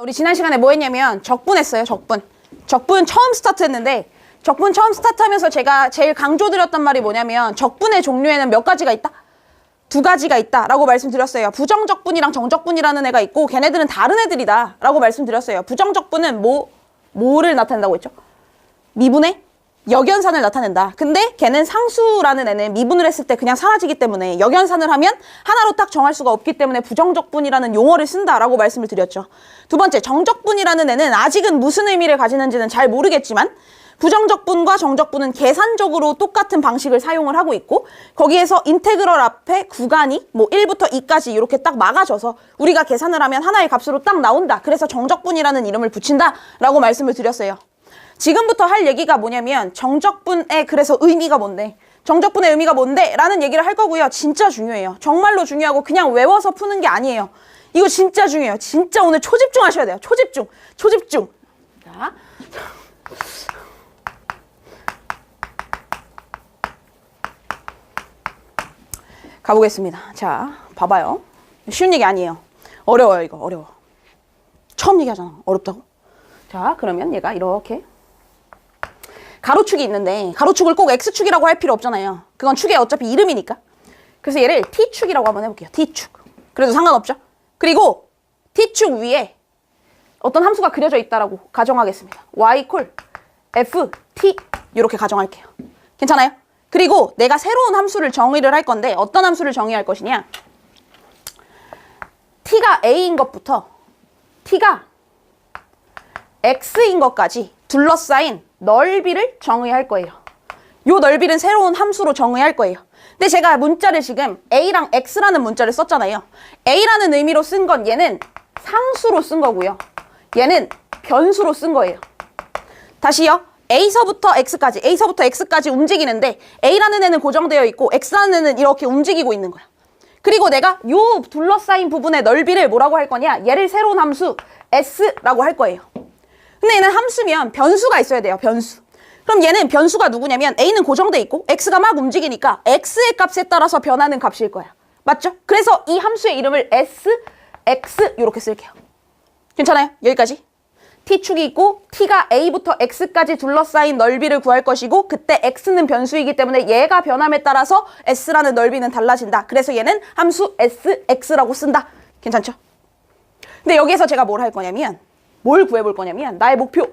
우리 지난 시간에 뭐 했냐면 적분 했어요. 적분 처음 스타트 했는데 적분 처음 스타트하면서 제가 제일 강조드렸단 말이 뭐냐면 적분의 종류에는 몇 가지가 있다? 두 가지가 있다 라고 말씀드렸어요. 부정적분이랑 정적분이라는 애가 있고 걔네들은 다른 애들이다 라고 말씀드렸어요. 부정적분은 뭐를 나타낸다고 했죠? 미분의 역연산을 나타낸다. 근데 걔는 상수라는 애는 미분을 했을 때 그냥 사라지기 때문에 역연산을 하면 하나로 딱 정할 수가 없기 때문에 부정적분이라는 용어를 쓴다라고 말씀을 드렸죠. 두 번째, 정적분이라는 애는 아직은 무슨 의미를 가지는지는 잘 모르겠지만 부정적분과 정적분은 계산적으로 똑같은 방식을 사용을 하고 있고 거기에서 인테그럴 앞에 구간이 뭐 1부터 2까지 이렇게 딱 막아져서 우리가 계산을 하면 하나의 값으로 딱 나온다. 그래서 정적분이라는 이름을 붙인다라고 말씀을 드렸어요. 지금부터 할 얘기가 뭐냐면 정적분의 그래서 의미가 뭔데? 정적분의 의미가 뭔데? 라는 얘기를 할 거고요. 진짜 중요해요. 정말로 중요하고 그냥 외워서 푸는 게 아니에요. 이거 진짜 중요해요. 진짜 오늘 초집중 하셔야 돼요. 초집중. 자. 가보겠습니다. 자, 봐봐요. 쉬운 얘기 아니에요. 어려워요, 이거. 어려워. 처음 얘기하잖아. 어렵다고? 자, 그러면 얘가 이렇게 가로축이 있는데 가로축을 꼭 X축이라고 할 필요 없잖아요. 그건 축의 어차피 이름이니까. 그래서 얘를 T축이라고 한번 해볼게요. T축. 그래도 상관없죠? 그리고 T축 위에 어떤 함수가 그려져 있다라고 가정하겠습니다. Y 콜 F, T 이렇게 가정할게요. 괜찮아요? 그리고 내가 새로운 함수를 정의를 할 건데 어떤 함수를 정의할 것이냐? T가 A인 것부터 T가 X인 것까지 둘러싸인 넓이를 정의할 거예요. 요 넓이는 새로운 함수로 정의할 거예요. 근데 제가 문자를 지금 A랑 X라는 문자를 썼잖아요. A라는 의미로 쓴 건 얘는 상수로 쓴 거고요. 얘는 변수로 쓴 거예요. 다시요. A서부터 X까지 움직이는데 A라는 애는 고정되어 있고 X라는 애는 이렇게 움직이고 있는 거야. 그리고 내가 요 둘러싸인 부분의 넓이를 뭐라고 할 거냐? 얘를 새로운 함수 S라고 할 거예요. 근데 얘는 함수면 변수가 있어야 돼요. 변수. 그럼 얘는 변수가 누구냐면 A는 고정돼 있고 X가 막 움직이니까 X의 값에 따라서 변하는 값일 거야. 맞죠? 그래서 이 함수의 이름을 S, X 이렇게 쓸게요. 괜찮아요? 여기까지. T축이 있고 T가 A부터 X까지 둘러싸인 넓이를 구할 것이고 그때 X는 변수이기 때문에 얘가 변함에 따라서 S라는 넓이는 달라진다. 그래서 얘는 함수 S, X라고 쓴다. 괜찮죠? 근데 여기에서 제가 뭘 할 거냐면 뭘 구해볼 거냐면 나의 목표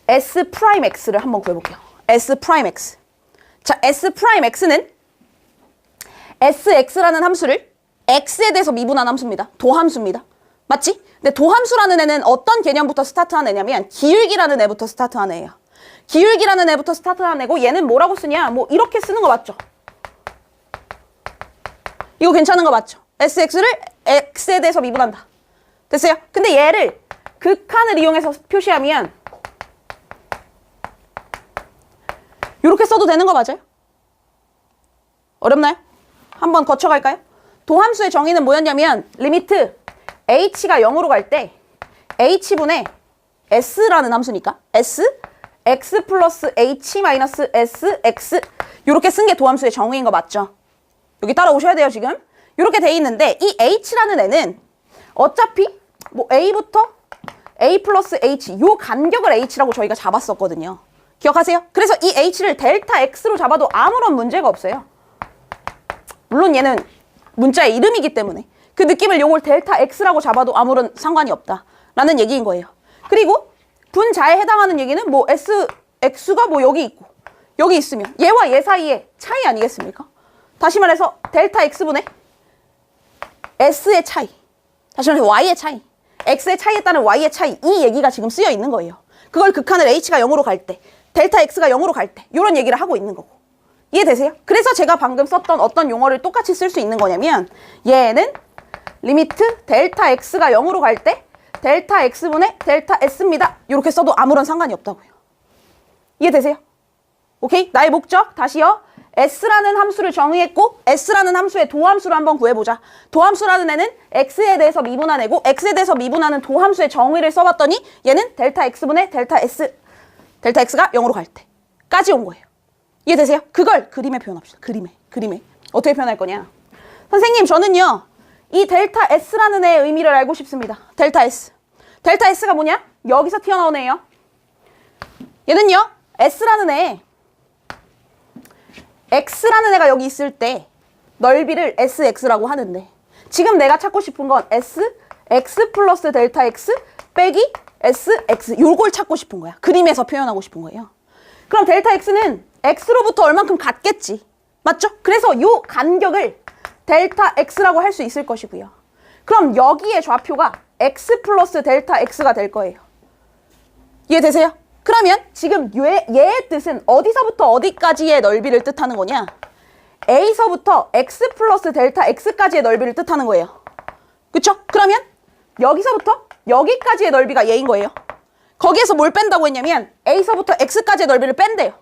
S'X를 한번 구해볼게요. S'X. 자, S'X는 SX라는 함수를 X에 대해서 미분한 함수입니다. 도함수입니다. 맞지? 근데 도함수라는 애는 어떤 개념부터 스타트한 애냐면 기울기라는 애부터 스타트한 애예요. 기울기라는 애부터 스타트한 애고 얘는 뭐라고 쓰냐? 뭐 이렇게 쓰는 거 맞죠? 이거 괜찮은 거 맞죠? SX를 X에 대해서 미분한다. 됐어요? 근데 얘를 극한을 이용해서 표시하면 이렇게 써도 되는 거 맞아요? 어렵나요? 한번 거쳐갈까요? 도함수의 정의는 뭐였냐면 리미트 h가 0으로 갈 때 h분의 s라는 함수니까 s, x 플러스 h 마이너스 s, x 이렇게 쓴 게 도함수의 정의인 거 맞죠? 여기 따라오셔야 돼요 지금. 이렇게 돼 있는데 이 h라는 애는 어차피 뭐 a부터 a 플러스 h 요 간격을 h라고 저희가 잡았었거든요. 기억하세요? 그래서 이 h를 델타 x로 잡아도 아무런 문제가 없어요. 물론 얘는 문자의 이름이기 때문에 그 느낌을 요걸 델타 x라고 잡아도 아무런 상관이 없다라는 얘기인 거예요. 그리고 분자에 해당하는 얘기는 뭐 x가 뭐 여기 있고 여기 있으면 얘와 얘 사이의 차이 아니겠습니까? 다시 말해서 델타 x분의 s의 차이, 다시 말해서 y의 차이, x의 차이에 따른 y의 차이 이 얘기가 지금 쓰여 있는 거예요. 그걸 극한을 h가 0으로 갈 때, 델타 x가 0으로 갈 때 이런 얘기를 하고 있는 거고. 이해되세요? 그래서 제가 방금 썼던 어떤 용어를 똑같이 쓸 수 있는 거냐면 얘는 리미트 델타 x가 0으로 갈 때 델타 x분의 델타 s입니다. 이렇게 써도 아무런 상관이 없다고요. 이해되세요? 오케이? 나의 목적 다시요. s라는 함수를 정의했고 s라는 함수의 도함수를 한번 구해보자. 도함수라는 애는 x에 대해서 미분한 애고 x에 대해서 미분하는 도함수의 정의를 써봤더니 얘는 델타 x분의 델타 s 델타 x가 0으로 갈 때까지 온 거예요. 이해되세요? 그걸 그림에 표현합시다. 그림에. 어떻게 표현할 거냐? 선생님 저는요 이 델타 S라는 애의 의미를 알고 싶습니다. 델타 S. 델타 S가 뭐냐? 여기서 튀어나온 애예요. 얘는요, S라는 애, X라는 애가 여기 있을 때 넓이를 SX라고 하는데, 지금 내가 찾고 싶은 건 S, X 플러스 델타 X 빼기 SX, 요걸 찾고 싶은 거야. 그림에서 표현하고 싶은 거예요. 그럼 델타 X는 X로부터 얼만큼 같겠지. 맞죠? 그래서 요 간격을 델타 X라고 할 수 있을 것이고요. 그럼 여기에 좌표가 X 플러스 델타 X가 될 거예요. 이해되세요? 그러면 지금 얘의 뜻은 어디서부터 어디까지의 넓이를 뜻하는 거냐? A서부터 X 플러스 델타 X까지의 넓이를 뜻하는 거예요. 그쵸? 그러면 여기서부터 여기까지의 넓이가 얘인 거예요. 거기에서 뭘 뺀다고 했냐면 A서부터 X까지의 넓이를 뺀대요.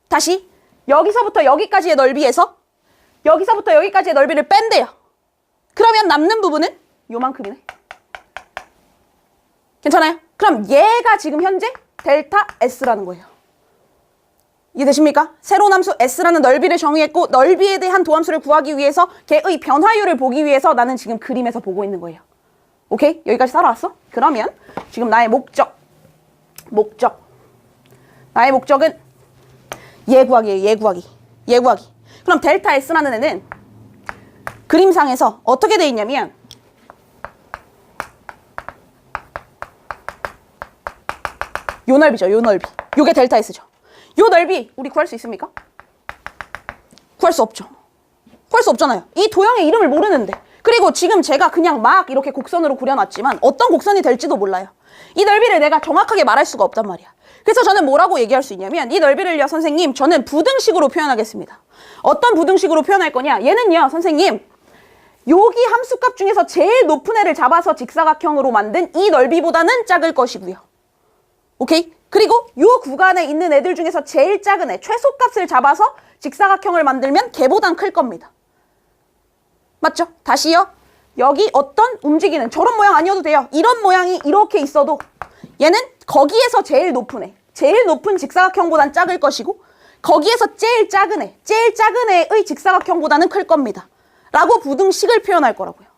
다시 여기서부터 여기까지의 넓이에서 여기서부터 여기까지의 넓이를 뺀대요. 그러면 남는 부분은 요만큼이네. 괜찮아요? 그럼 얘가 지금 현재 델타 S라는 거예요. 이해되십니까? 새로운 함수 S라는 넓이를 정의했고, 넓이에 대한 도함수를 구하기 위해서 걔의 변화율을 보기 위해서 나는 지금 그림에서 보고 있는 거예요. 오케이? 여기까지 따라왔어? 그러면 지금 나의 나의 목적은 얘 구하기예요. 얘 구하기. 그럼 델타 S라는 애는 그림상에서 어떻게 돼 있냐면 요 넓이죠. 요 넓이. 요게 델타 S죠. 요 넓이 우리 구할 수 있습니까? 구할 수 없죠. 구할 수 없잖아요. 이 도형의 이름을 모르는데. 그리고 지금 제가 그냥 막 이렇게 곡선으로 그려놨지만 어떤 곡선이 될지도 몰라요. 이 넓이를 내가 정확하게 말할 수가 없단 말이야. 그래서 저는 뭐라고 얘기할 수 있냐면 이 넓이를요, 선생님, 저는 부등식으로 표현하겠습니다. 어떤 부등식으로 표현할 거냐? 얘는요, 선생님, 여기 함수값 중에서 제일 높은 애를 잡아서 직사각형으로 만든 이 넓이보다는 작을 것이고요. 오케이? 그리고 이 구간에 있는 애들 중에서 제일 작은 애, 최소값을 잡아서 직사각형을 만들면 걔보단 클 겁니다. 맞죠? 다시요. 여기 어떤 움직이는 저런 모양 아니어도 돼요. 이런 모양이 이렇게 있어도 얘는 거기에서 제일 높은 애, 제일 높은 직사각형보단 작을 것이고 거기에서 제일 작은 애의 직사각형보다는 클 겁니다. 라고 부등식을 표현할 거라고요.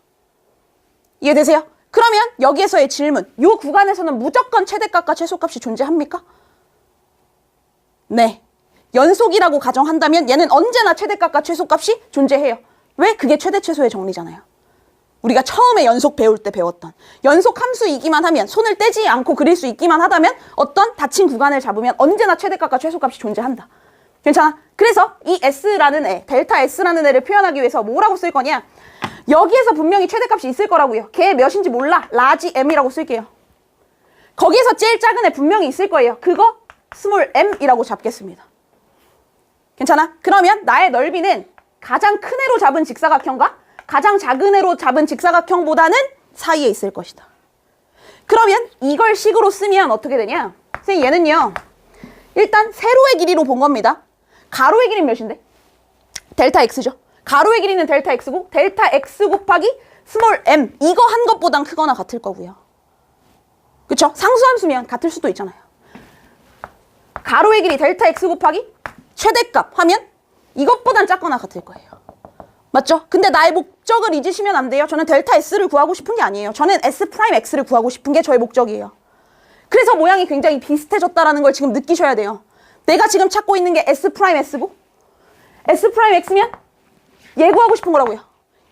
이해되세요? 그러면 여기에서의 질문, 이 구간에서는 무조건 최대값과 최소값이 존재합니까? 네. 연속이라고 가정한다면 얘는 언제나 최대값과 최소값이 존재해요. 왜? 그게 최대 최소의 정리잖아요. 우리가 처음에 연속 배울 때 배웠던 연속 함수이기만 하면, 손을 떼지 않고 그릴 수 있기만 하다면 어떤 닫힌 구간을 잡으면 언제나 최대값과 최소값이 존재한다. 괜찮아? 그래서 이 S라는 애, 델타 S라는 애를 표현하기 위해서 뭐라고 쓸 거냐? 여기에서 분명히 최대값이 있을 거라고요. 걔 몇인지 몰라. 라지 M이라고 쓸게요. 거기에서 제일 작은 애 분명히 있을 거예요. 그거 스몰 m이라고 잡겠습니다. 괜찮아? 그러면 나의 넓이는 가장 큰 애로 잡은 직사각형과 가장 작은 애로 잡은 직사각형보다는 사이에 있을 것이다. 그러면 이걸 식으로 쓰면 어떻게 되냐? 선생님, 얘는요, 일단 세로의 길이로 본 겁니다. 가로의 길이는 몇인데? 델타 x죠. 가로의 길이는 델타 x고 델타 x 곱하기 스몰 m, 이거 한 것보단 크거나 같을 거고요. 그쵸? 상수함수면 같을 수도 있잖아요. 가로의 길이 델타 x 곱하기 최대값 하면 이것보단 작거나 같을 거예요. 맞죠? 근데 나의 목적을 잊으시면 안 돼요. 저는 델타 s를 구하고 싶은 게 아니에요. 저는 s 프라임 x를 구하고 싶은 게 저의 목적이에요. 그래서 모양이 굉장히 비슷해졌다는 걸 지금 느끼셔야 돼요. 내가 지금 찾고 있는 게 s 프라임 s고 s 프라임 x면 얘 구하고 싶은 거라고요.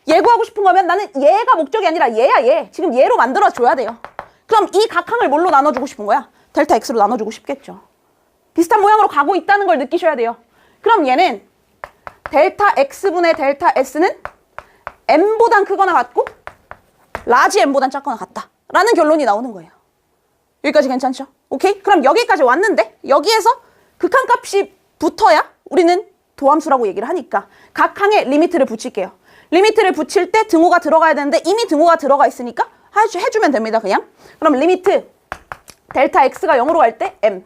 얘 구하고 싶은 거면 나는 얘가 목적이 아니라 얘야, 얘. 지금 얘로 만들어줘야 돼요. 그럼 이 각항을 뭘로 나눠주고 싶은 거야? 델타 x로 나눠주고 싶겠죠. 비슷한 모양으로 가고 있다는 걸 느끼셔야 돼요. 그럼 얘는 델타 x분의 델타 s는 m보단 크거나 같고 라지 m보단 작거나 같다 라는 결론이 나오는 거예요. 여기까지 괜찮죠? 오케이? 그럼 여기까지 왔는데 여기에서 극한값이 붙어야 우리는 도함수라고 얘기를 하니까 각 항에 리미트를 붙일게요. 리미트를 붙일 때 등호가 들어가야 되는데 이미 등호가 들어가 있으니까 해주면 됩니다. 그냥. 그럼 리미트 델타 x가 0으로 갈 때 m,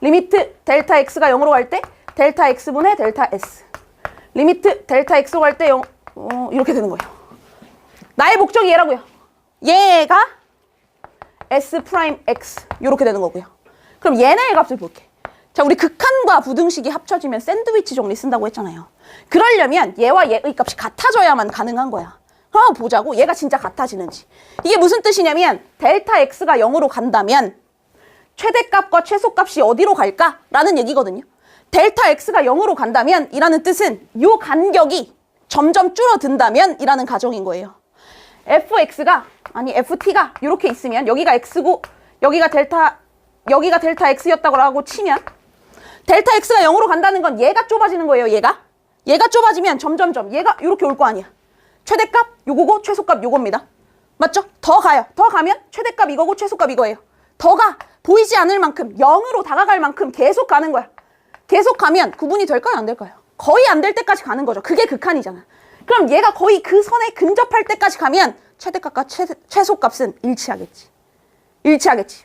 리미트 델타 x가 0으로 갈 때 델타 x분의 델타 s, 리미트 델타 x로 갈 때 0, 이렇게 되는 거예요. 나의 목적이 얘라고요. 얘가 s 프라임 x 이렇게 되는 거고요. 그럼 얘네의 값을 볼게. 자, 우리 극한과 부등식이 합쳐지면 샌드위치 정리 쓴다고 했잖아요. 그러려면 얘와 얘의 값이 같아져야만 가능한 거야. 한번 보자고. 얘가 진짜 같아지는지. 이게 무슨 뜻이냐면 델타 x가 0으로 간다면 최대값과 최소값이 어디로 갈까? 라는 얘기거든요. 델타 x가 0으로 간다면 이라는 뜻은 요 간격이 점점 줄어든다면 이라는 가정인 거예요. fx가 아니 ft가 이렇게 있으면 여기가 x고 여기가 델타 x였다고 하고 치면 델타 x가 0으로 간다는 건 얘가 좁아지는 거예요. 얘가 좁아지면 점점점 얘가 이렇게 올 거 아니야. 최대값 요거고 최소값 요겁니다. 맞죠? 더 가요. 더 가면 최대값 이거고 최소값 이거예요. 더가 보이지 않을 만큼 0으로 다가갈 만큼 계속 가는 거야. 계속 가면 구분이 될까요? 안 될까요? 거의 안 될 때까지 가는 거죠. 그게 극한이잖아. 그럼 얘가 거의 그 선에 근접할 때까지 가면 최대값과 최소값은 일치하겠지.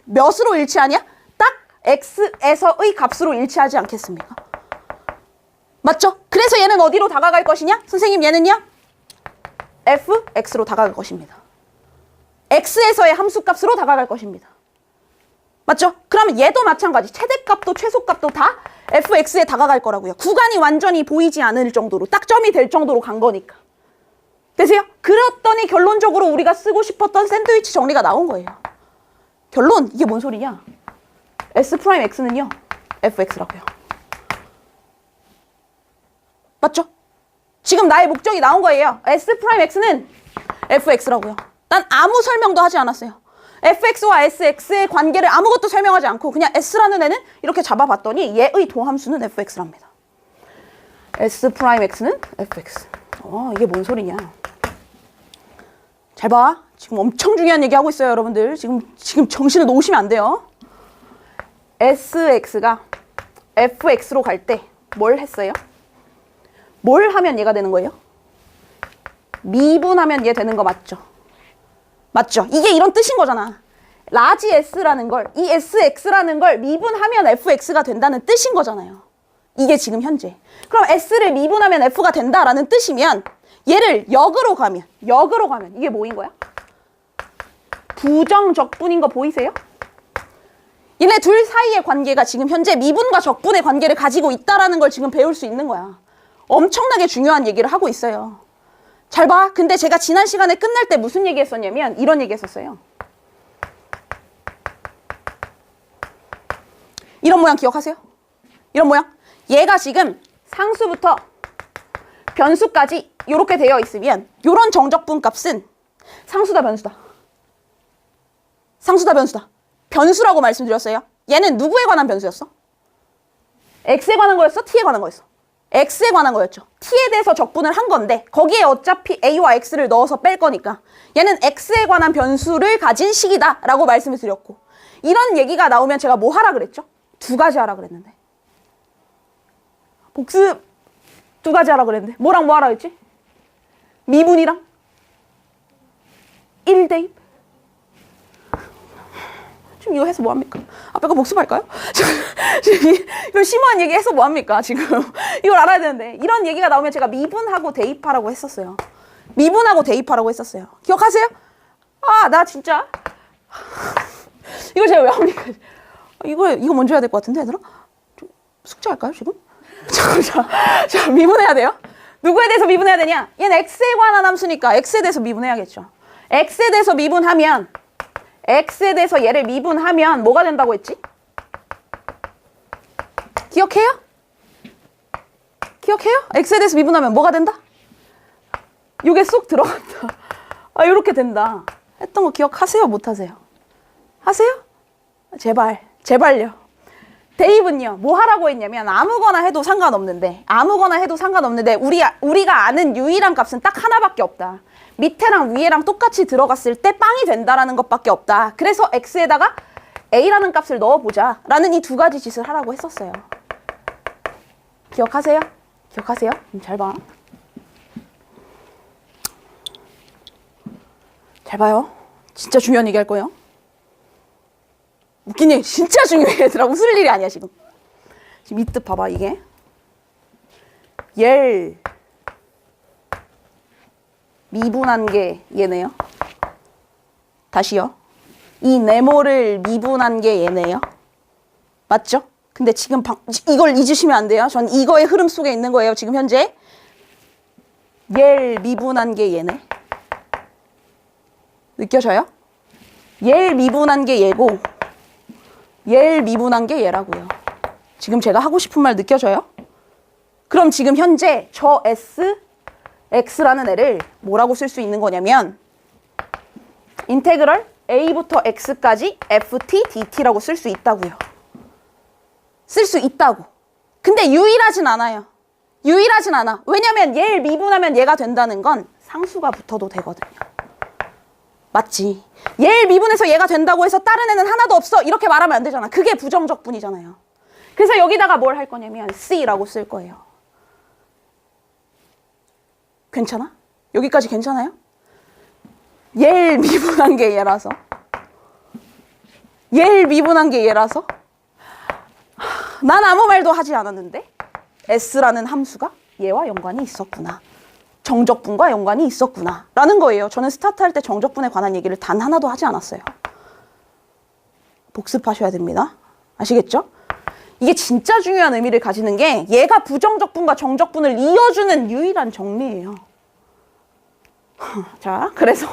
몇으로 일치하냐? 딱 x에서의 값으로 일치하지 않겠습니까? 맞죠? 그래서 얘는 어디로 다가갈 것이냐? 선생님 얘는요? fx로 다가갈 것입니다. x에서의 함수값으로 다가갈 것입니다. 맞죠? 그러면 얘도 마찬가지. 최대값도 최소값도 다 fx에 다가갈 거라고요. 구간이 완전히 보이지 않을 정도로 딱 점이 될 정도로 간 거니까. 되세요? 그랬더니 결론적으로 우리가 쓰고 싶었던 샌드위치 정리가 나온 거예요. 결론 이게 뭔 소리냐? S'X는요 fx라고요. 맞죠? 지금 나의 목적이 나온 거예요. S'X는 fx라고요. 난 아무 설명도 하지 않았어요. fx와 sx의 관계를 아무것도 설명하지 않고 그냥 s라는 애는 이렇게 잡아봤더니 얘의 도함수는 fx랍니다. S'X는 fx. 이게 뭔 소리냐? 잘 봐. 지금 엄청 중요한 얘기 하고 있어요, 여러분들. 지금 정신을 놓으시면 안 돼요. sx가 fx로 갈 때 뭘 했어요? 뭘 하면 얘가 되는 거예요? 미분하면 얘 되는 거 맞죠? 맞죠? 이게 이런 뜻인 거잖아. 라지 s라는 걸, 이 sx라는 걸 미분하면 fx가 된다는 뜻인 거잖아요. 이게 지금 현재. 그럼 s를 미분하면 f가 된다라는 뜻이면 얘를 역으로 가면 이게 뭐인 거야? 부정적분인 거 보이세요? 얘네 둘 사이의 관계가 지금 현재 미분과 적분의 관계를 가지고 있다라는 걸 지금 배울 수 있는 거야. 엄청나게 중요한 얘기를 하고 있어요. 잘 봐. 근데 제가 지난 시간에 끝날 때 무슨 얘기 했었냐면 이런 얘기 했었어요. 이런 모양 기억하세요? 이런 모양? 얘가 지금 상수부터 변수까지 이렇게 되어 있으면 이런 정적분 값은 상수다 변수다. 상수다 변수다. 변수라고 말씀드렸어요. 얘는 누구에 관한 변수였어? x에 관한 거였어? t에 관한 거였어? x에 관한 거였죠. t에 대해서 적분을 한 건데 거기에 어차피 a와 x를 넣어서 뺄 거니까 얘는 x에 관한 변수를 가진 식이다 라고 말씀을 드렸고 이런 얘기가 나오면 제가 뭐 하라 그랬죠? 두 가지 하라 그랬는데 복습 두 가지 하라 그랬는데 뭐랑 뭐 하라 했지? 미분이랑 1대입. 지금 이거 해서 뭐합니까? 아까 거 복습할까요? 이걸 심오한 얘기 해서 뭐합니까? 지금 이걸 알아야 되는데 이런 얘기가 나오면 제가 미분하고 대입하라고 했었어요. 미분하고 대입하라고 했었어요. 기억하세요? 아, 나 진짜 이걸 제가 왜 합니까? 이거 먼저 해야 될 것 같은데 얘들아? 숙제할까요 지금? 자, 미분해야 돼요. 누구에 대해서 미분해야 되냐? 얘는 x에 관한 함수니까 x에 대해서 미분해야겠죠. x에 대해서 미분하면 x에 대해서 얘를 미분하면 뭐가 된다고 했지? 기억해요? 기억해요? x에 대해서 미분하면 뭐가 된다? 요게 쏙 들어간다. 아, 요렇게 된다. 했던 거 기억하세요? 못하세요? 하세요? 제발요. 대입은요, 뭐 하라고 했냐면 아무거나 해도 상관없는데 우리가 아는 유일한 값은 딱 하나밖에 없다. 밑에랑 위에랑 똑같이 들어갔을 때 빵이 된다라는 것밖에 없다. 그래서 x에다가 a라는 값을 넣어보자 라는 이 두 가지 짓을 하라고 했었어요. 기억하세요? 기억하세요? 잘 봐. 잘 봐요. 진짜 중요한 얘기 할 거예요. 웃긴 얘기 진짜 중요해 얘들아. 웃을 일이 아니야 지금. 지금 이 뜻 봐봐. 이게 얘를 미분한 게 얘네요. 다시요. 이 네모를 미분한 게 얘네요. 맞죠? 근데 지금 이걸 잊으시면 안 돼요. 전 이거의 흐름 속에 있는 거예요. 지금 현재 얘를 미분한 게 얘네. 느껴져요? 얘를 미분한 게 얘고 얘를 미분한 게 얘라고요. 지금 제가 하고 싶은 말 느껴져요? 그럼 지금 현재 저 S, X라는 애를 뭐라고 쓸 수 있는 거냐면 인테그럴 A부터 X까지 FT, DT라고 쓸 수 있다고요. 쓸 수 있다고. 근데 유일하진 않아요. 유일하진 않아. 왜냐면 얘를 미분하면 얘가 된다는 건 상수가 붙어도 되거든요. 맞지? 얘를 미분해서 얘가 된다고 해서 다른 애는 하나도 없어. 이렇게 말하면 안 되잖아. 그게 부정적분이잖아요. 그래서 여기다가 뭘 할 거냐면 C라고 쓸 거예요. 괜찮아? 여기까지 괜찮아요? 얘를 미분한 게 얘라서 얘를 미분한 게 얘라서 난 아무 말도 하지 않았는데 S라는 함수가 얘와 연관이 있었구나. 정적분과 연관이 있었구나 라는 거예요. 저는 스타트할 때 정적분에 관한 얘기를 단 하나도 하지 않았어요. 복습하셔야 됩니다. 아시겠죠? 이게 진짜 중요한 의미를 가지는 게 얘가 부정적분과 정적분을 이어주는 유일한 정리예요. 자, 그래서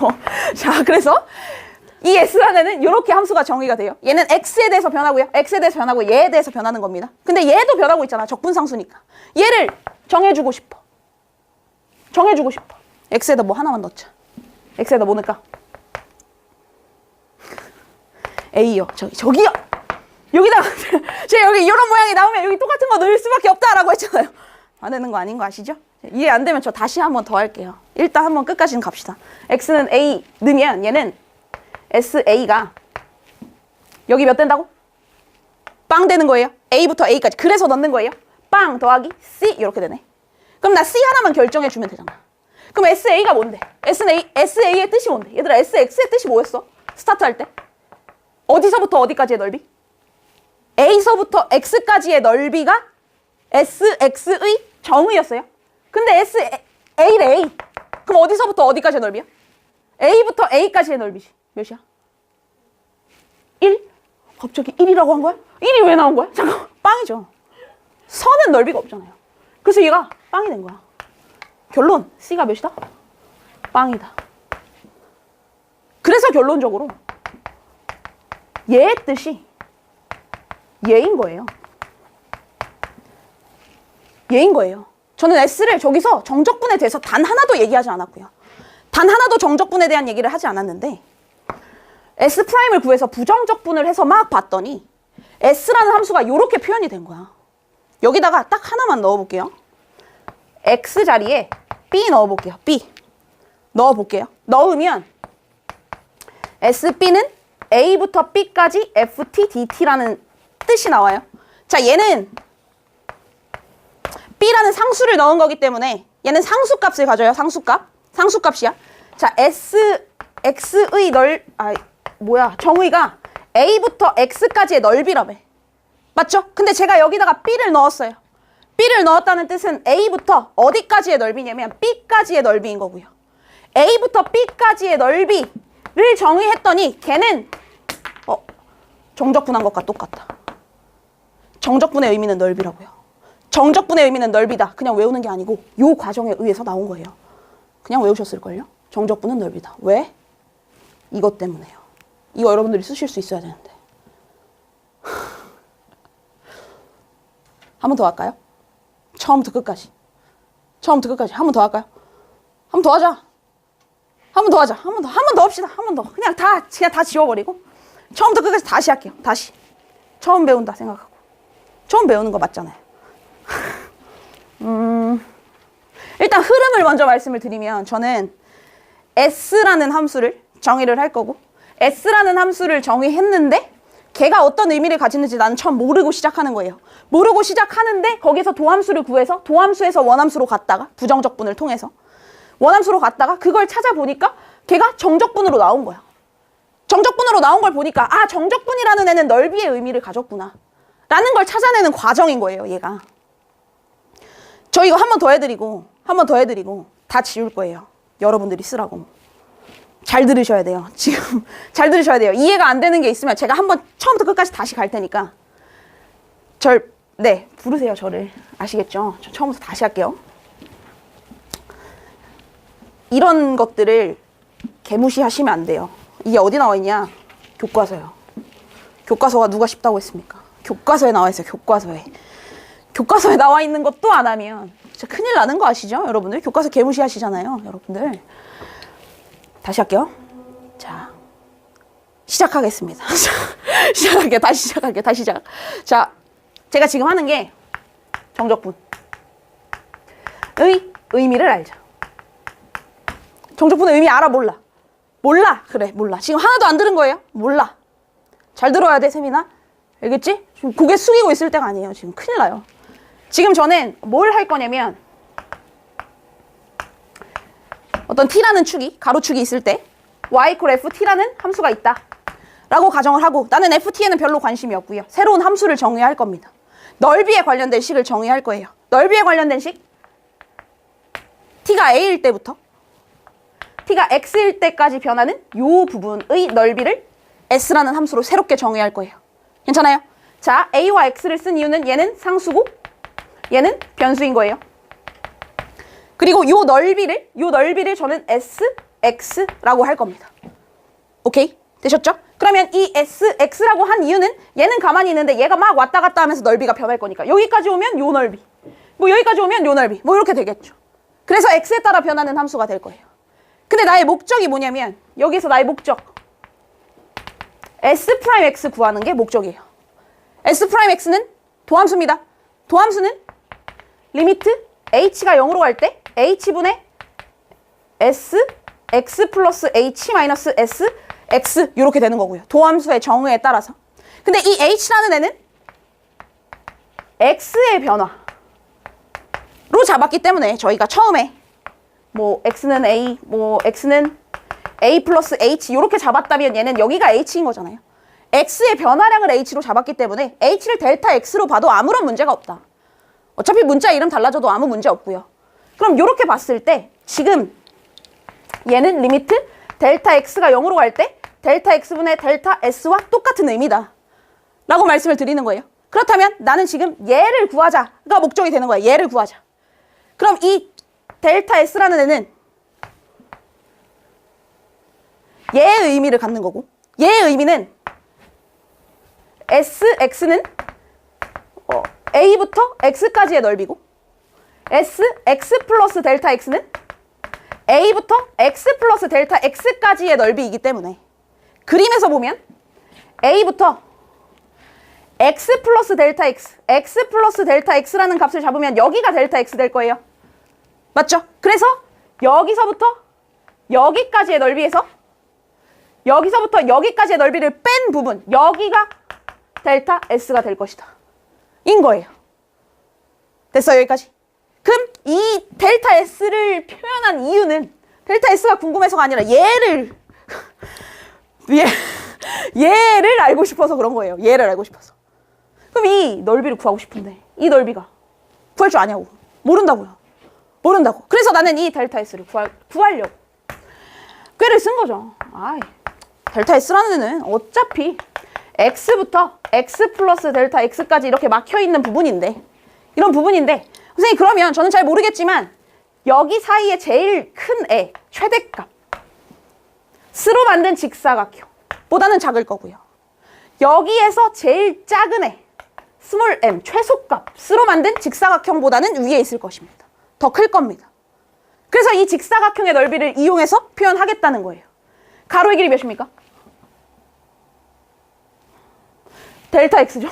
이 S라는 애는 이렇게 함수가 정의가 돼요. 얘는 X에 대해서 변하고요. X에 대해서 변하고 얘에 대해서 변하는 겁니다. 근데 얘도 변하고 있잖아. 적분상수니까. 얘를 정해주고 싶어. 정해주고 싶어. X에다 뭐 하나만 넣자. X에다 뭐 넣을까? A요. 저기요. 여기다가 제가 여기 이런 모양이 나오면 여기 똑같은 거 넣을 수밖에 없다라고 했잖아요. 안 되는 거 아닌 거 아시죠? 이해 안 되면 저 다시 한번 더 할게요. 일단 한번 끝까지는 갑시다. X는 A 넣으면 얘는 SA가 여기 몇 된다고? 빵 되는 거예요. A부터 A까지. 그래서 넣는 거예요. 빵 더하기 C 이렇게 되네. 그럼 나 C 하나만 결정해 주면 되잖아. 그럼 SA가 뭔데? SA의 뜻이 뭔데? 얘들아 SX의 뜻이 뭐였어? 스타트 할 때? 어디서부터 어디까지의 넓이? A서부터 X까지의 넓이가 SX의 정의였어요. 근데 A래 A. 그럼 어디서부터 어디까지의 넓이야? A부터 A까지의 넓이지. 몇이야? 1? 갑자기 1이라고 한 거야? 1이 왜 나온 거야? 잠깐만. 빵이죠. 선은 넓이가 없잖아요. 그래서 얘가 빵이 된 거야. 결론. C가 몇이다? 빵이다. 그래서 결론적으로 얘의 뜻이 얘인 거예요. 얘인 거예요. 저는 S를 저기서 정적분에 대해서 단 하나도 얘기하지 않았고요. 단 하나도 정적분에 대한 얘기를 하지 않았는데 S'을 구해서 부정적분을 해서 막 봤더니 S라는 함수가 이렇게 표현이 된 거야. 여기다가 딱 하나만 넣어볼게요. X 자리에 B 넣어볼게요. B 넣어볼게요. 넣으면 SB는 A부터 B까지 FT, DT라는 뜻이 나와요. 자, 얘는 B라는 상수를 넣은 거기 때문에 얘는 상수값을 가져요. 상수값. 상수값이야. 자, X의 정의가 A부터 X까지의 넓이라며. 맞죠? 근데 제가 여기다가 B를 넣었어요. B를 넣었다는 뜻은 A부터 어디까지의 넓이냐면 B까지의 넓이인 거고요. A부터 B까지의 넓이를 정의했더니 걔는 정적분한 것과 똑같다. 정적분의 의미는 넓이라고요. 정적분의 의미는 넓이다. 그냥 외우는 게 아니고 요 과정에 의해서 나온 거예요. 그냥 외우셨을걸요? 정적분은 넓이다. 왜? 이것 때문에요. 이거 여러분들이 쓰실 수 있어야 되는데. 한 번 더 할까요? 처음부터 끝까지. 처음부터 끝까지. 한 번 더 할까요? 한 번 더 하자. 한 번 더 하자. 한 번 더 합시다. 한 번 더. 그냥 다 지워버리고. 처음부터 끝까지 다시 할게요. 다시. 처음 배운다 생각하고. 처음 배우는 거 맞잖아요. 일단 흐름을 먼저 말씀을 드리면 저는 S라는 함수를 정의를 할 거고 S라는 함수를 정의했는데 걔가 어떤 의미를 가지는지 나는 처음 모르고 시작하는 거예요. 모르고 시작하는데 거기서 도함수를 구해서 도함수에서 원함수로 갔다가 부정적분을 통해서 원함수로 갔다가 그걸 찾아보니까 걔가 정적분으로 나온 거야. 정적분으로 나온 걸 보니까 아, 정적분이라는 애는 넓이의 의미를 가졌구나 라는 걸 찾아내는 과정인 거예요. 얘가. 저 이거 한 번 더 해드리고 다 지울 거예요. 여러분들이 쓰라고. 잘 들으셔야 돼요. 지금 잘 들으셔야 돼요. 이해가 안 되는 게 있으면 제가 한번 처음부터 끝까지 다시 갈 테니까 부르세요. 저를. 아시겠죠? 저 처음부터 다시 할게요. 이런 것들을 개무시하시면 안 돼요. 이게 어디 나와 있냐? 교과서요. 교과서가 누가 쉽다고 했습니까? 교과서에 나와 있어요. 교과서에. 교과서에 나와 있는 것도 안 하면 진짜 큰일 나는 거 아시죠? 여러분들 교과서 개무시하시잖아요. 여러분들 다시 할게요. 자, 시작하겠습니다. 다시 시작할게요. 다시 시작. 자, 제가 지금 하는 게 정적분의 의미를 알자. 정적분의 의미 알아? 몰라? 몰라. 그래, 몰라. 지금 하나도 안 들은 거예요? 몰라. 잘 들어야 돼, 세민아. 알겠지? 지금 고개 숙이고 있을 때가 아니에요. 지금 큰일 나요. 지금 저는 뭘 할 거냐면 어떤 t라는 축이, 가로축이 있을 때 y equal ft라는 함수가 있다 라고 가정을 하고, 나는 ft에는 별로 관심이 없고요. 새로운 함수를 정의해야 할 겁니다. 넓이에 관련된 식을 정의할 거예요. 넓이에 관련된 식, t가 a일 때부터 t가 x일 때까지 변하는 요 부분의 넓이를 s라는 함수로 새롭게 정의할 거예요. 괜찮아요? 자, a와 x를 쓴 이유는 얘는 상수고 얘는 변수인 거예요. 그리고 요 넓이를 저는 sx라고 할 겁니다. 오케이? 되셨죠? 그러면 이 sx라고 한 이유는 얘는 가만히 있는데 얘가 막 왔다 갔다 하면서 넓이가 변할 거니까 여기까지 오면 요 넓이, 뭐 여기까지 오면 요 넓이, 뭐 이렇게 되겠죠. 그래서 x에 따라 변하는 함수가 될 거예요. 근데 나의 목적이 뭐냐면 여기서 나의 목적 S'(x) 구하는 게 목적이에요. S'(x는 도함수입니다. 도함수는 리미트 h가 0으로 갈 때 h분의 s x 플러스 h 마이너스 s x 이렇게 되는 거고요. 도함수의 정의에 따라서. 근데 이 h라는 애는 x의 변화로 잡았기 때문에 저희가 처음에 뭐 x는 a, 뭐 x는 a 플러스 h 이렇게 잡았다면 얘는 여기가 h인 거잖아요. x의 변화량을 h로 잡았기 때문에 h를 델타 x로 봐도 아무런 문제가 없다. 어차피 문자 이름 달라져도 아무 문제 없고요. 그럼 이렇게 봤을 때 지금 얘는 리미트 델타 x가 0으로 갈 때 델타 x분의 델타 s와 똑같은 의미다 라고 말씀을 드리는 거예요. 그렇다면 나는 지금 얘를 구하자가 목적이 되는 거야. 얘를 구하자. 그럼 이 델타 s라는 애는 얘의 의미를 갖는 거고, 얘의 의미는 sx는 a부터 x까지의 넓이고 x 플러스 델타 x는 a부터 x 플러스 델타 x까지의 넓이이기 때문에 그림에서 보면 a부터 x 플러스 델타 x라는 값을 잡으면 여기가 델타 x 될 거예요. 맞죠? 그래서 여기서부터 여기까지의 넓이에서 여기서부터 여기까지의 넓이를 뺀 부분, 여기가 델타 s가 될 것이다 인 거예요. 됐어요? 여기까지? 그럼 이 델타 s를 표현한 이유는 델타 s가 궁금해서가 아니라 얘를 알고 싶어서 그런 거예요. 얘를 알고 싶어서. 그럼 이 넓이를 구하고 싶은데 이 넓이가 구할 줄 아냐고. 모른다고요. 모른다고. 그래서 나는 이 델타 s를 구하려고 꾀를 쓴 거죠. 델타 s라는 애는 어차피 x부터 x 플러스 델타 x까지 이렇게 막혀있는 부분인데, 이런 부분인데, 선생님 그러면 저는 잘 모르겠지만 여기 사이에 제일 큰 애, 최대값 스로 만든 직사각형보다는 작을 거고요. 여기에서 제일 작은 애, 스몰 m, 최소값 스로 만든 직사각형보다는 위에 있을 것입니다. 더 클 겁니다. 그래서 이 직사각형의 넓이를 이용해서 표현하겠다는 거예요. 가로의 길이 몇입니까? 델타 x죠.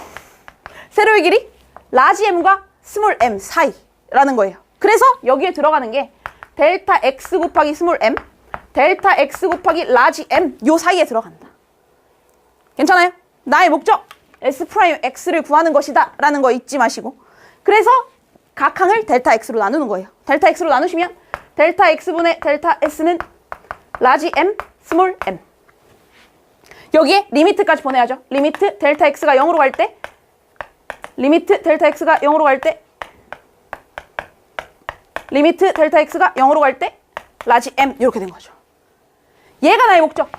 세로의 길이 라지 m과 스몰 m 사이라는 거예요. 그래서 여기에 들어가는 게 델타 x 곱하기 스몰 m, 델타 x 곱하기 라지 m 요 사이에 들어간다. 괜찮아요? 나의 목적 S'(x를 구하는 것이다 라는 거 잊지 마시고, 그래서 각 항을 델타 x로 나누는 거예요. 델타 x로 나누시면 델타 x분의 델타 s는 라지 m, 스몰 m. 여기에 리미트까지 보내야죠. 리미트 델타 x가 0으로 갈 때, 리미트 델타 x가 0으로 갈 때, 리미트 델타 x가 0으로 갈 때 라지 m 이렇게 된 거죠. 얘가 나의 목적.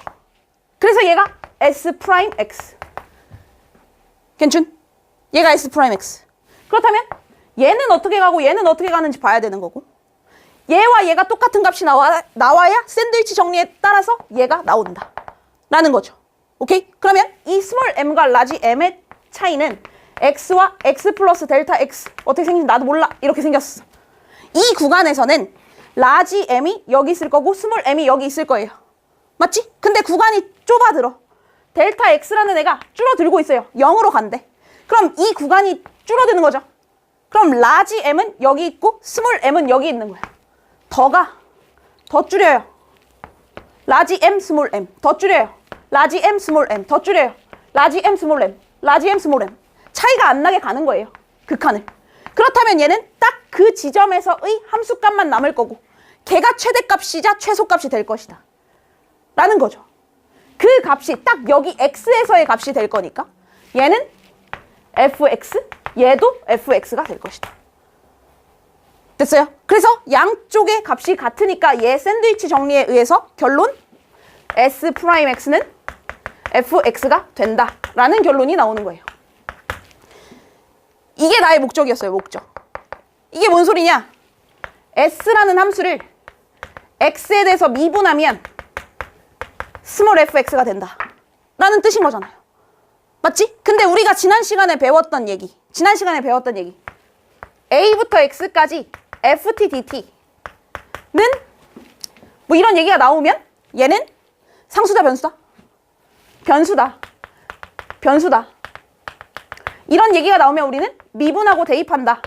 그래서 얘가 S'(x). 괜춘? 얘가 S'(x). 그렇다면 얘는 어떻게 가고 얘는 어떻게 가는지 봐야 되는 거고, 얘와 얘가 똑같은 값이 나와야 샌드위치 정리에 따라서 얘가 나온다 라는 거죠. 오케이? 그러면 이 스몰 m과 라지 m의 차이는 x와 x 플러스 델타 x 어떻게 생긴지 나도 몰라 이렇게 생겼어. 이 구간에서는 라지 m이 여기 있을 거고 스몰 m이 여기 있을 거예요. 맞지? 근데 구간이 좁아들어. 델타 x라는 애가 줄어들고 있어요. 0으로 간대. 그럼 이 구간이 줄어드는 거죠. 그럼 라지 m은 여기 있고 스몰 m은 여기 있는 거야. 더 줄여요. 라지 m 스몰 m 더 줄여요. 라지 m 스몰 m 더 줄여요. 라지 m 스몰 m 라지 m 스몰 m 차이가 안 나게 가는 거예요. 극한을. 그렇다면 얘는 딱 그 지점에서의 함수값만 남을 거고 걔가 최대값이자 최소값이 될 것이다 라는 거죠. 그 값이 딱 여기 x에서의 값이 될 거니까 얘는 fx, 얘도 fx가 될 것이다. 됐어요? 그래서 양쪽의 값이 같으니까 얘 샌드위치 정리에 의해서 결론 S'X는 fx가 된다라는 결론이 나오는 거예요. 이게 나의 목적이었어요. 목적. 이게 뭔 소리냐? S라는 함수를 X에 대해서 미분하면 스몰 fx가 된다 라는 뜻인 거잖아요. 맞지? 근데 우리가 지난 시간에 배웠던 얘기 A부터 X까지 ft dt는 뭐 이런 얘기가 나오면 얘는 상수다 변수다 이런 얘기가 나오면 우리는 미분하고 대입한다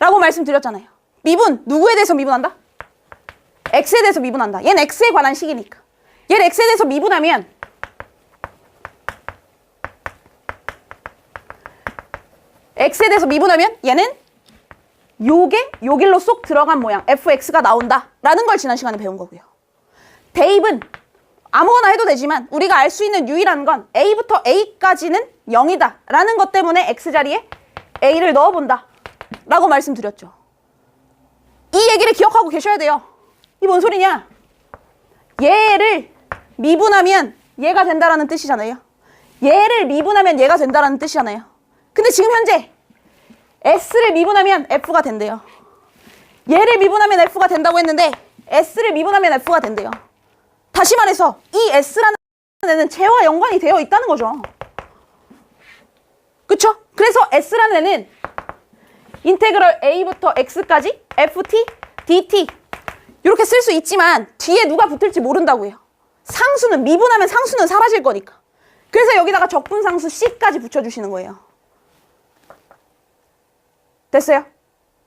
라고 말씀드렸잖아요. 미분, 누구에 대해서 미분한다? x에 대해서 미분한다. 얘는 x에 관한 식이니까. 얘를 x에 대해서 미분하면 x에 대해서 미분하면 얘는 요게 요 길로 쏙 들어간 모양 fx가 나온다 라는 걸 지난 시간에 배운 거고요. 대입은 아무거나 해도 되지만 우리가 알 수 있는 유일한 건 a부터 a까지는 0이다 라는 것 때문에 x자리에 a를 넣어본다 라고 말씀드렸죠. 이 얘기를 기억하고 계셔야 돼요. 이 뭔 소리냐? 얘를 미분하면 얘가 된다라는 뜻이잖아요. 얘를 미분하면 얘가 된다라는 뜻이잖아요. 근데 지금 현재 S를 미분하면 F가 된대요. 얘를 미분하면 F가 된다고 했는데 S를 미분하면 F가 된대요. 다시 말해서 이 S라는 애는 쟤와 연관이 되어 있다는 거죠. 그쵸? 그래서 S라는 애는 인테그럴 A부터 X까지 FT, DT 이렇게 쓸 수 있지만 뒤에 누가 붙을지 모른다고요. 상수는 미분하면 상수는 사라질 거니까. 그래서 여기다가 적분상수 C까지 붙여주시는 거예요. 됐어요?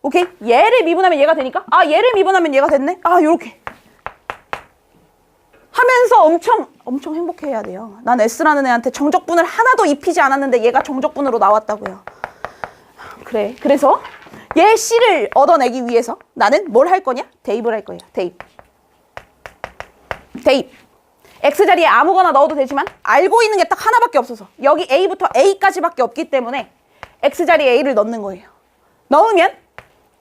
오케이? 얘를 미분하면 얘가 되니까 얘를 미분하면 얘가 됐네? 요렇게 하면서 엄청 행복해해야 돼요. 난 S라는 애한테 정적분을 하나도 입히지 않았는데 얘가 정적분으로 나왔다고요. 그래. 그래서 얘 C를 얻어내기 위해서 나는 뭘 할 거냐? 대입을 할 거예요. 대입. X자리에 아무거나 넣어도 되지만 알고 있는 게 딱 하나밖에 없어서 여기 A부터 A까지밖에 없기 때문에 X자리에 A를 넣는 거예요. 넣으면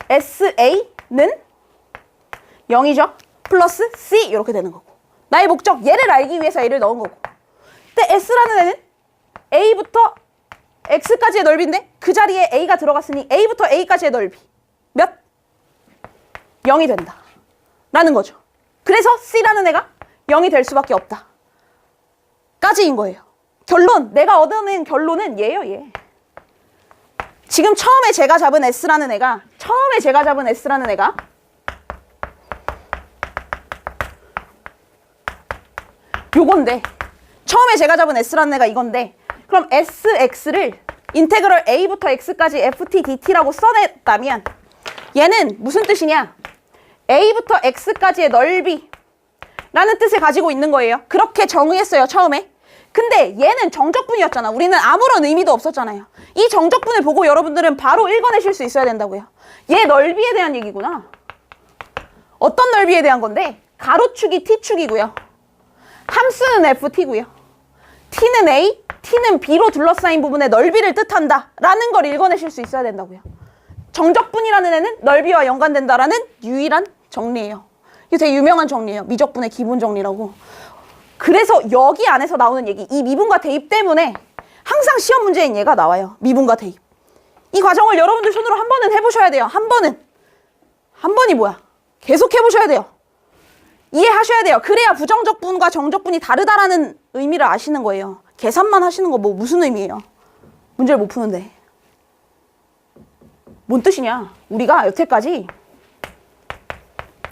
SA는 0이죠. 플러스 C 이렇게 되는 거고. 나의 목적 얘를 알기 위해서 A를 넣은 거고. 근데 S라는 애는 A부터 X까지의 넓이인데 그 자리에 A가 들어갔으니 A부터 A까지의 넓이 몇? 0이 된다 라는 거죠. 그래서 C라는 애가 0이 될 수밖에 없다 까지인 거예요. 결론, 내가 얻어낸 결론은 얘예요. 얘. 지금 처음에 제가 잡은 S라는 애가 요건데 처음에 제가 잡은 S라는 애가 이건데 그럼 SX를 인테그럴 A부터 X까지 FT DT라고 써냈다면 얘는 무슨 뜻이냐? A부터 X까지의 넓이 라는 뜻을 가지고 있는 거예요. 그렇게 정의했어요, 처음에. 근데 얘는 정적분이었잖아. 우리는 아무런 의미도 없었잖아요. 이 정적분을 보고 여러분들은 바로 읽어내실 수 있어야 된다고요. 얘 넓이에 대한 얘기구나. 어떤 넓이에 대한 건데? 가로축이 T축이고요. 함수는 FT고요. T는 A, T는 B로 둘러싸인 부분의 넓이를 뜻한다 라는 걸 읽어내실 수 있어야 된다고요. 정적분이라는 애는 넓이와 연관된다라는 유일한 정리예요. 이게 되게 유명한 정리예요. 미적분의 기본 정리라고. 그래서 여기 안에서 나오는 얘기, 이 미분과 대입 때문에 항상 시험 문제인 얘가 나와요. 미분과 대입. 이 과정을 여러분들 손으로 한 번은 해보셔야 돼요. 한 번이 뭐야? 계속 해보셔야 돼요. 이해하셔야 돼요. 그래야 부정적분과 정적분이 다르다라는 의미를 아시는 거예요. 계산만 하시는 거 뭐 무슨 의미예요? 문제를 못 푸는데. 뭔 뜻이냐? 우리가 여태까지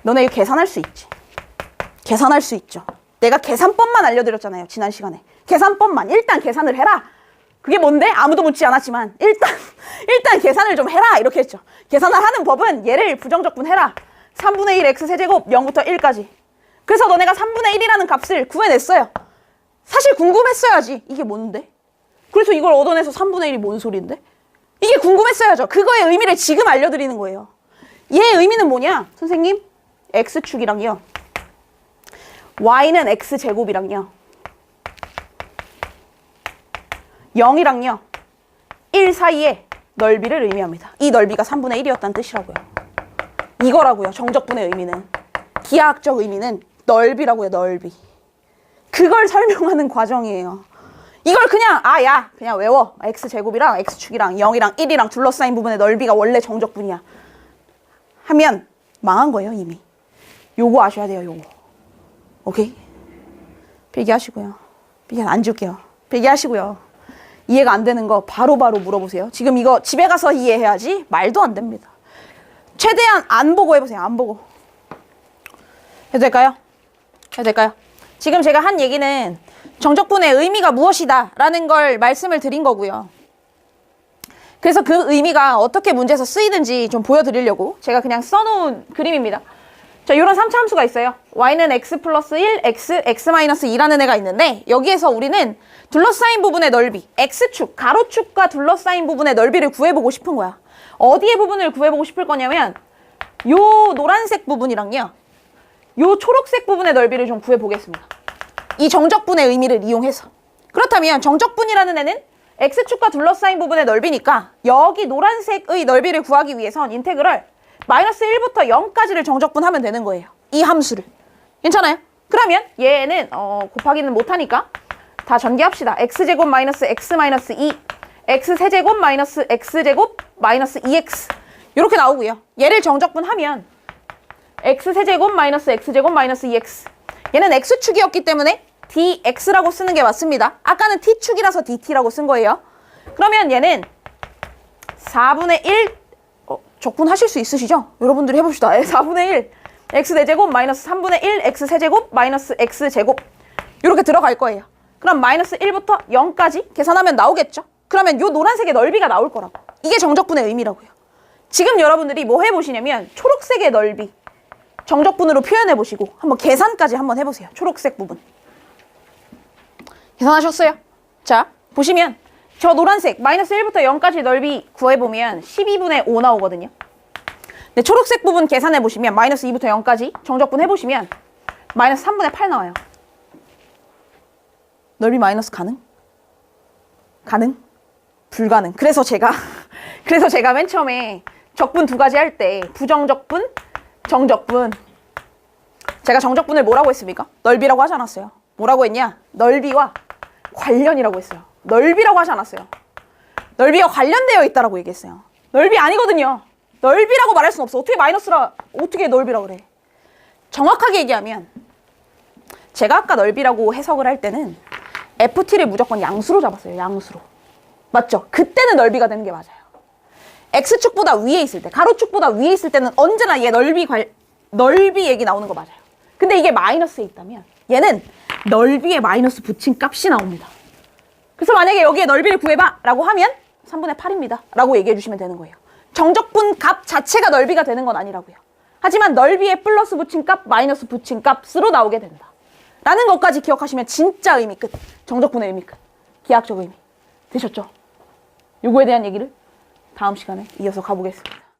너네 계산할 수 있지. 계산할 수 있죠. 내가 계산법만 알려드렸잖아요. 지난 시간에. 계산법만. 일단 계산을 해라. 그게 뭔데? 아무도 묻지 않았지만 일단 계산을 좀 해라. 이렇게 했죠. 계산을 하는 법은 얘를 부정적분 해라. 3분의 1 x세제곱 0부터 1까지. 그래서 너네가 3분의 1이라는 값을 구해냈어요. 사실 궁금했어야지. 이게 뭔데? 그래서 이걸 얻어내서 3분의 1이 뭔 소리인데? 이게 궁금했어야죠. 그거의 의미를 지금 알려드리는 거예요. 얘의 의미는 뭐냐? 선생님, x축이랑요. y는 x제곱이랑요. 0이랑요. 1 사이의 넓이를 의미합니다. 이 넓이가 3분의 1이었다는 뜻이라고요. 이거라고요. 정적분의 의미는. 기하학적 의미는 넓이라고요. 넓이. 그걸 설명하는 과정이에요. 이걸 그냥 그냥 외워. x제곱이랑 x축이랑 0이랑 1이랑 둘러싸인 부분의 넓이가 원래 정적분이야 하면 망한 거예요. 이미. 요거 아셔야 돼요. 요거. 오케이? 필기하시고요. 필기 안 줄게요. 필기하시고요. 이해가 안 되는 거 바로바로 물어보세요. 지금 이거 집에 가서 이해해야지. 말도 안 됩니다. 최대한 안 보고 해보세요. 안 보고. 해도 될까요? 해도 될까요? 지금 제가 한 얘기는 정적분의 의미가 무엇이다 라는 걸 말씀을 드린 거고요. 그래서 그 의미가 어떻게 문제에서 쓰이는지 좀 보여드리려고 제가 그냥 써놓은 그림입니다. 자, 이런 3차 함수가 있어요. y는 x 플러스 1, x 마이너스 2라는 애가 있는데 여기에서 우리는 둘러싸인 부분의 넓이, x축, 가로축과 둘러싸인 부분의 넓이를 구해보고 싶은 거야. 어디의 부분을 구해보고 싶을 거냐면 요 노란색 부분이랑요. 요 초록색 부분의 넓이를 좀 구해보겠습니다. 이 정적분의 의미를 이용해서. 그렇다면 정적분이라는 애는 x축과 둘러싸인 부분의 넓이니까 여기 노란색의 넓이를 구하기 위해선 인테그럴 마이너스 1부터 0까지를 정적분하면 되는 거예요. 이 함수를. 괜찮아요? 그러면 얘는 곱하기는 못하니까 다 전개합시다. x제곱 마이너스 x 마이너스 2 x세제곱 마이너스 x제곱 마이너스 2x 이렇게 나오고요. 얘를 정적분하면 x세제곱 마이너스 x제곱 마이너스 2x 얘는 x축이었기 때문에 dx라고 쓰는 게 맞습니다. 아까는 t축이라서 dt라고 쓴 거예요. 그러면 얘는 4분의 1 적분하실 수 있으시죠? 여러분들이 해봅시다. 4분의 1 x세제곱 마이너스 3분의 1 x세제곱 마이너스 x제곱 이렇게 들어갈 거예요. 그럼 마이너스 1부터 0까지 계산하면 나오겠죠? 그러면 요 노란색의 넓이가 나올 거라고. 이게 정적분의 의미라고요. 지금 여러분들이 뭐 해보시냐면 초록색의 넓이 정적분으로 표현해보시고 한번 계산까지 한번 해보세요. 초록색 부분. 계산하셨어요? 자, 보시면 저 노란색 마이너스 1부터 0까지 넓이 구해보면 12분의 5 나오거든요. 근데 초록색 부분 계산해보시면 마이너스 2부터 0까지 정적분 해보시면 마이너스 3분의 8 나와요. 넓이 마이너스 가능? 가능? 불가능. 그래서 제가 맨 처음에 적분 두 가지 할 때 부정적분, 정적분 제가 정적분을 뭐라고 했습니까? 넓이라고 하지 않았어요. 뭐라고 했냐? 넓이와 관련이라고 했어요. 넓이라고 하지 않았어요. 넓이와 관련되어 있다라고 얘기했어요. 넓이 아니거든요. 넓이라고 말할 수는 없어. 어떻게 넓이라고 그래? 정확하게 얘기하면 제가 아까 넓이라고 해석을 할 때는 FT를 무조건 양수로 잡았어요. 양수로. 맞죠? 그때는 넓이가 되는 게 맞아요. X축보다 위에 있을 때, 가로축보다 위에 있을 때는 언제나 얘 넓이 얘기 나오는 거 맞아요. 근데 이게 마이너스에 있다면 얘는 넓이에 마이너스 붙인 값이 나옵니다. 그래서 만약에 여기에 넓이를 구해봐 라고 하면 3분의 8입니다 라고 얘기해 주시면 되는 거예요. 정적분 값 자체가 넓이가 되는 건 아니라고요. 하지만 넓이에 플러스 붙인 값, 마이너스 붙인 값으로 나오게 된다 라는 것까지 기억하시면 진짜 의미 끝. 정적분의 의미 끝. 기하학적 의미. 되셨죠? 요거에 대한 얘기를 다음 시간에 이어서 가보겠습니다.